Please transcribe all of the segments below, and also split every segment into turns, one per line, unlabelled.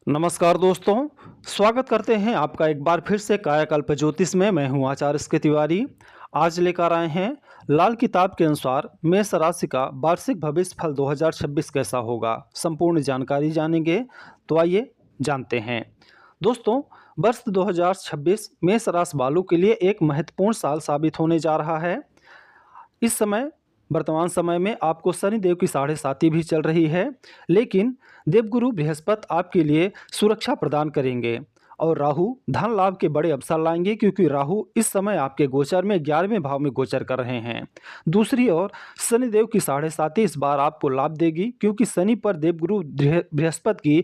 नमस्कार दोस्तों, स्वागत करते हैं आपका एक बार फिर से कायाकल्प ज्योतिष में। मैं हूं आचार्य एस के तिवारी। आज लेकर आए हैं लाल किताब के अनुसार मेष राशि का वार्षिक भविष्य फल 2026 कैसा होगा। संपूर्ण जानकारी जानेंगे, तो आइए जानते हैं। दोस्तों, वर्ष 2026 मेष राशि वालों के लिए एक महत्वपूर्ण साल साबित होने जा रहा है। इस समय वर्तमान समय में आपको शनि देव की साढ़े साती भी चल रही है, लेकिन देवगुरु बृहस्पति आपके लिए सुरक्षा प्रदान करेंगे और राहु धन लाभ के बड़े अवसर लाएंगे, क्योंकि राहु इस समय आपके गोचर में 11वें भाव में गोचर कर रहे हैं। दूसरी ओर शनिदेव की साढ़े साती इस बार आपको लाभ देगी, क्योंकि शनि पर देवगुरु बृहस्पति की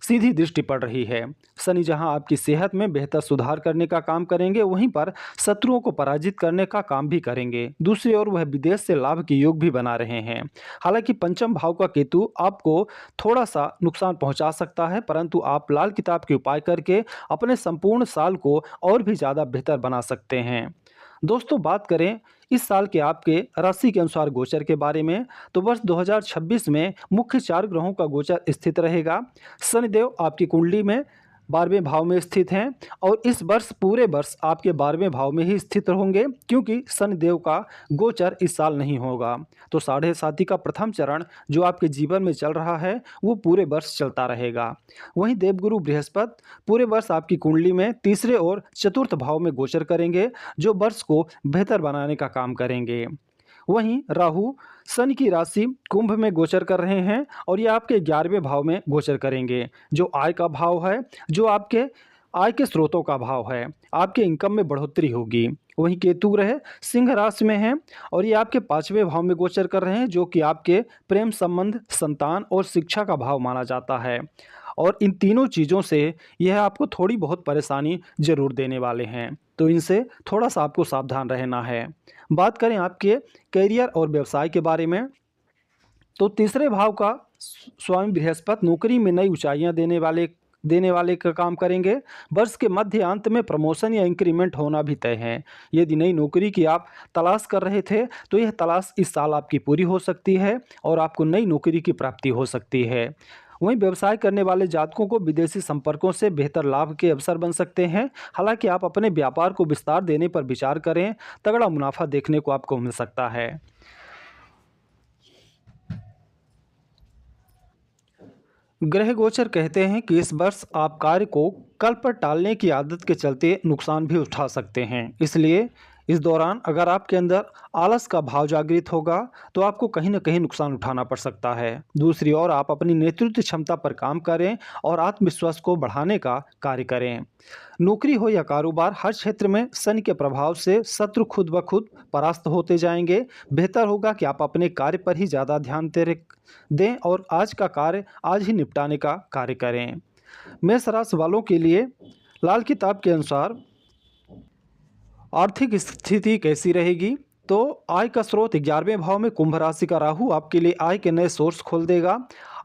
सीधी दृष्टि पड़ रही है। शनि जहां आपकी सेहत में बेहतर सुधार करने का काम करेंगे, वहीं पर शत्रुओं को पराजित करने का काम भी करेंगे। दूसरी ओर वह विदेश से लाभ के योग भी बना रहे हैं। हालांकि पंचम भाव का केतु आपको थोड़ा सा नुकसान पहुंचा सकता है, परंतु आप लाल किताब के उपाय करके अपने संपूर्ण साल को और भी ज़्यादा बेहतर बना सकते हैं। दोस्तों, बात करें इस साल के आपके राशि के अनुसार गोचर के बारे में, तो वर्ष 2026 में मुख्य 4 ग्रहों का गोचर स्थित रहेगा। शनिदेव आपकी कुंडली में 12वें भाव में स्थित हैं और इस वर्ष पूरे वर्ष आपके 12वें भाव में ही स्थित होंगे, क्योंकि शनिदेव का गोचर इस साल नहीं होगा। तो साढ़े साथी का प्रथम चरण जो आपके जीवन में चल रहा है, वो पूरे वर्ष चलता रहेगा। वहीं देवगुरु बृहस्पति पूरे वर्ष आपकी कुंडली में तीसरे और चतुर्थ भाव में गोचर करेंगे, जो वर्ष को बेहतर बनाने का काम करेंगे। वहीं राहु शनि की राशि कुंभ में गोचर कर रहे हैं और ये आपके 11वें भाव में गोचर करेंगे, जो आय का भाव है, जो आपके आय के स्रोतों का भाव है। आपके इनकम में बढ़ोतरी होगी। वहीं केतु ग्रह सिंह राशि में हैं और ये आपके 5वें भाव में गोचर कर रहे हैं, जो कि आपके प्रेम संबंध, संतान और शिक्षा का भाव माना जाता है। और इन तीनों चीज़ों से यह आपको थोड़ी बहुत परेशानी जरूर देने वाले हैं, तो इनसे थोड़ा सा आपको सावधान रहना है। बात करें आपके करियर और व्यवसाय के बारे में, तो तीसरे भाव का स्वामी बृहस्पति नौकरी में नई ऊंचाइयां देने वाले का काम करेंगे। वर्ष के मध्य अंत में प्रमोशन या इंक्रीमेंट होना भी तय है। यदि नई नौकरी की आप तलाश कर रहे थे, तो यह तलाश इस साल आपकी पूरी हो सकती है और आपको नई नौकरी की प्राप्ति हो सकती है। वहीं व्यवसाय करने वाले जातकों को विदेशी संपर्कों से बेहतर लाभ के अवसर बन सकते हैं। हालांकि आप अपने व्यापार को विस्तार देने पर विचार करें, तगड़ा मुनाफा देखने को आपको मिल सकता है। ग्रह गोचर कहते हैं कि इस वर्ष आप कार्य को कल पर टालने की आदत के चलते नुकसान भी उठा सकते हैं। इसलिए इस दौरान अगर आपके अंदर आलस का भाव जागृत होगा, तो आपको कहीं ना कहीं नुकसान उठाना पड़ सकता है। दूसरी ओर आप अपनी नेतृत्व क्षमता पर काम करें और आत्मविश्वास को बढ़ाने का कार्य करें। नौकरी हो या कारोबार, हर क्षेत्र में शनि के प्रभाव से शत्रु खुद ब खुद परास्त होते जाएंगे। बेहतर होगा कि आप अपने कार्य पर ही ज़्यादा ध्यान दें और आज का कार्य आज ही निपटाने का कार्य करें। मेष राशि वालों के लिए लाल किताब के अनुसार आर्थिक स्थिति कैसी रहेगी, तो आय का स्रोत 11वें भाव में कुंभ राशि का राहु आपके लिए आय के नए सोर्स खोल देगा।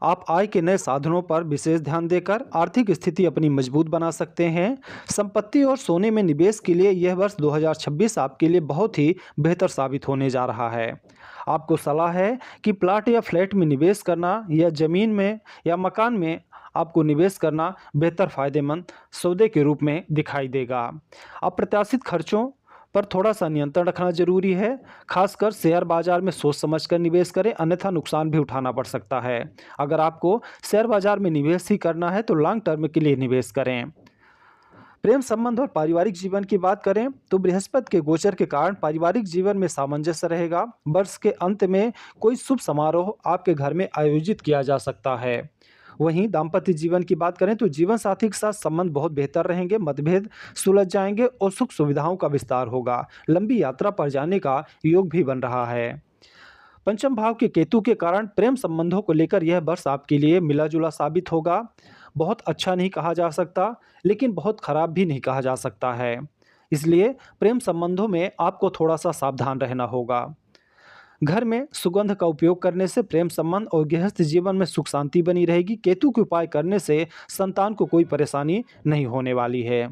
आप आय के नए साधनों पर विशेष ध्यान देकर आर्थिक स्थिति अपनी मजबूत बना सकते हैं। संपत्ति और सोने में निवेश के लिए यह वर्ष 2026 आपके लिए बहुत ही बेहतर साबित होने जा रहा है। आपको सलाह है कि प्लाट या फ्लैट में निवेश करना या ज़मीन में या मकान में आपको निवेश करना बेहतर फायदेमंद सौदे के रूप में दिखाई देगा। अप्रत्याशित खर्चों पर थोड़ा सा नियंत्रण रखना जरूरी है। खासकर शेयर बाजार में सोच समझकर निवेश करें, अन्यथा नुकसान भी उठाना पड़ सकता है। अगर आपको शेयर बाजार में निवेश ही करना है, तो लॉन्ग टर्म के लिए निवेश करें। प्रेम संबंध और पारिवारिक जीवन की बात करें, तो बृहस्पति के गोचर के कारण पारिवारिक जीवन में सामंजस्य रहेगा। वर्ष के अंत में कोई शुभ समारोह आपके घर में आयोजित किया जा सकता है। वहीं दाम्पत्य जीवन की बात करें, तो जीवन साथी के साथ संबंध बहुत बेहतर रहेंगे। मतभेद सुलझ जाएंगे और सुख सुविधाओं का विस्तार होगा। लंबी यात्रा पर जाने का योग भी बन रहा है। पंचम भाव के केतु के कारण प्रेम संबंधों को लेकर यह वर्ष आपके लिए मिला जुला साबित होगा। बहुत अच्छा नहीं कहा जा सकता, लेकिन बहुत खराब भी नहीं कहा जा सकता है। इसलिए प्रेम संबंधों में आपको थोड़ा सा सावधान रहना होगा। घर में सुगंध का उपयोग करने से प्रेम संबंध और गृहस्थ जीवन में सुख शांति बनी रहेगी। केतु के उपाय करने से संतान को कोई परेशानी नहीं होने वाली है।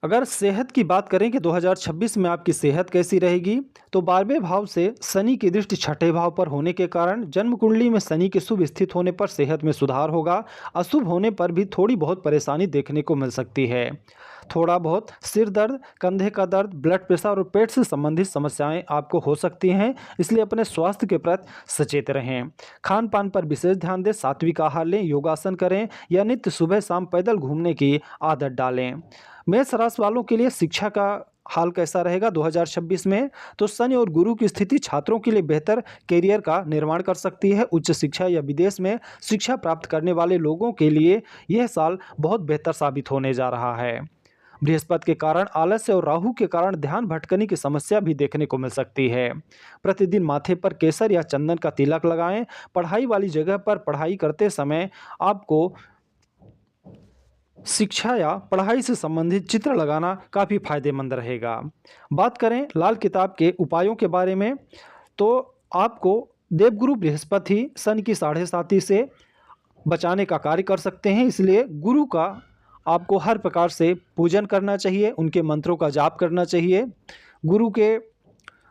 अगर सेहत की बात करें कि 2026 में आपकी सेहत कैसी रहेगी, तो 12वें भाव से शनि की दृष्टि छठे भाव पर होने के कारण जन्म कुंडली में शनि के शुभ स्थित होने पर सेहत में सुधार होगा। अशुभ होने पर भी थोड़ी बहुत परेशानी देखने को मिल सकती है। थोड़ा बहुत सिर दर्द, कंधे का दर्द, ब्लड प्रेशर और पेट से संबंधित समस्याएं आपको हो सकती हैं, इसलिए अपने स्वास्थ्य के प्रति सचेत रहें। खान पान पर विशेष ध्यान दें, सात्विक आहार लें, योगासन करें या नित्य सुबह शाम पैदल घूमने की आदत डालें। मेष राशि वालों के लिए शिक्षा का हाल कैसा रहेगा 2026 में? तो शनि और गुरु की स्थिति छात्रों के लिए बेहतर कैरियर का निर्माण कर सकती है। उच्च शिक्षा या विदेश में शिक्षा प्राप्त करने वाले लोगों के लिए यह साल बहुत बेहतर साबित होने जा रहा है। बृहस्पति के कारण आलस्य और राहु के कारण ध्यान भटकने की समस्या भी देखने को मिल सकती है। प्रतिदिन माथे पर केसर या चंदन का तिलक लगाएं। पढ़ाई वाली जगह पर पढ़ाई करते समय आपको शिक्षा या पढ़ाई से संबंधित चित्र लगाना काफ़ी फायदेमंद रहेगा। बात करें लाल किताब के उपायों के बारे में, तो आपको देवगुरु बृहस्पति शनि की साढ़े साती से बचाने का कार्य कर सकते हैं, इसलिए गुरु का आपको हर प्रकार से पूजन करना चाहिए, उनके मंत्रों का जाप करना चाहिए। गुरु के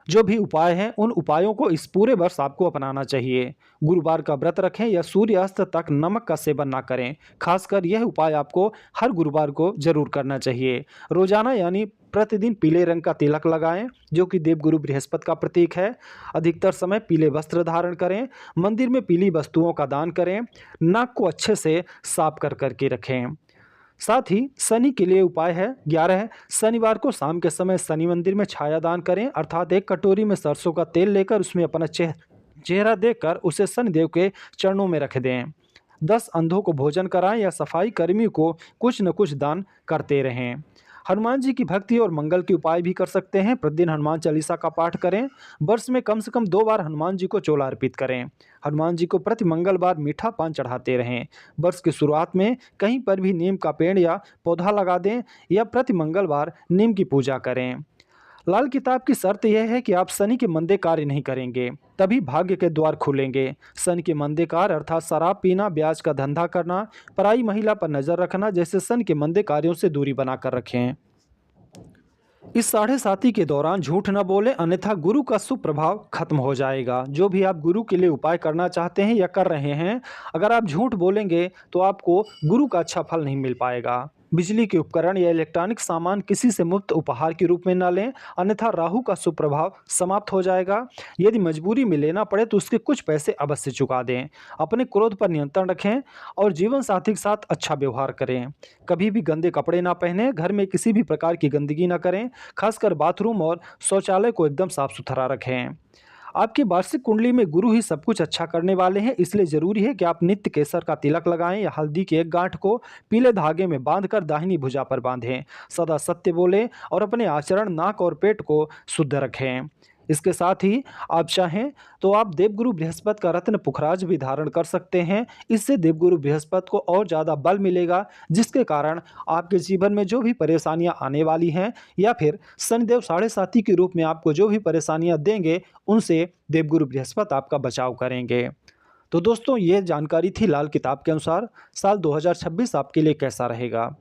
जो भी उपाय हैं उन उपायों को इस पूरे वर्ष आपको अपनाना चाहिए। गुरुवार का व्रत रखें या सूर्यास्त तक नमक का सेवन ना करें। खासकर यह उपाय आपको हर गुरुवार को जरूर करना चाहिए। रोजाना यानी प्रतिदिन पीले रंग का तिलक लगाएं, जो कि देवगुरु बृहस्पति का प्रतीक है। अधिकतर समय पीले वस्त्र धारण करें। मंदिर में पीली वस्तुओं का दान करें। नाक को अच्छे से साफ कर करके रखें। साथ ही शनि के लिए उपाय है 11 शनिवार को शाम के समय शनि मंदिर में छाया दान करें, अर्थात एक कटोरी में सरसों का तेल लेकर उसमें अपना चेहरा देकर उसे शनिदेव के चरणों में रख दें। 10 अंधों को भोजन कराएं या सफाई कर्मी को कुछ न कुछ दान करते रहें। हनुमान जी की भक्ति और मंगल के उपाय भी कर सकते हैं। प्रतिदिन हनुमान चालीसा का पाठ करें। वर्ष में कम से कम 2 बार हनुमान जी को चोला अर्पित करें। हनुमान जी को प्रति मंगलवार मीठा पान चढ़ाते रहें। वर्ष की शुरुआत में कहीं पर भी नीम का पेड़ या पौधा लगा दें या प्रति मंगलवार नीम की पूजा करें। लाल किताब की शर्त यह है कि आप शनि के मंदे कार्य नहीं करेंगे, तभी भाग्य के द्वार खुलेंगे। शनि के मंदे कार्य अर्थात शराब पीना, ब्याज का धंधा करना, पराई महिला पर नजर रखना जैसे शनि के मंदे कार्यों से दूरी बनाकर रखें। इस साढ़े साती के दौरान झूठ न बोलें, अन्यथा गुरु का शुभ प्रभाव खत्म हो जाएगा। जो भी आप गुरु के लिए उपाय करना चाहते हैं या कर रहे हैं, अगर आप झूठ बोलेंगे तो आपको गुरु का अच्छा फल नहीं मिल पाएगा। बिजली के उपकरण या इलेक्ट्रॉनिक सामान किसी से मुफ्त उपहार के रूप में न लें, अन्यथा राहु का शुभ प्रभाव समाप्त हो जाएगा। यदि मजबूरी में लेना पड़े तो उसके कुछ पैसे अवश्य चुका दें। अपने क्रोध पर नियंत्रण रखें और जीवन साथी के साथ अच्छा व्यवहार करें। कभी भी गंदे कपड़े ना पहनें। घर में किसी भी प्रकार की गंदगी ना करें। खासकर बाथरूम और शौचालय को एकदम साफ सुथरा रखें। आपकी वार्षिक कुंडली में गुरु ही सब कुछ अच्छा करने वाले हैं, इसलिए जरूरी है कि आप नित्य केसर का तिलक लगाएं या हल्दी की एक गांठ को पीले धागे में बांधकर दाहिनी भुजा पर बांधें। सदा सत्य बोलें और अपने आचरण, नाक और पेट को शुद्ध रखें। इसके साथ ही आप चाहें तो आप देवगुरु बृहस्पति का रत्न पुखराज भी धारण कर सकते हैं। इससे देवगुरु बृहस्पति को और ज़्यादा बल मिलेगा, जिसके कारण आपके जीवन में जो भी परेशानियां आने वाली हैं या फिर शनिदेव साढ़े साती के रूप में आपको जो भी परेशानियां देंगे, उनसे देवगुरु बृहस्पति आपका बचाव करेंगे। तो दोस्तों, ये जानकारी थी लाल किताब के अनुसार साल 2026 आपके लिए कैसा रहेगा।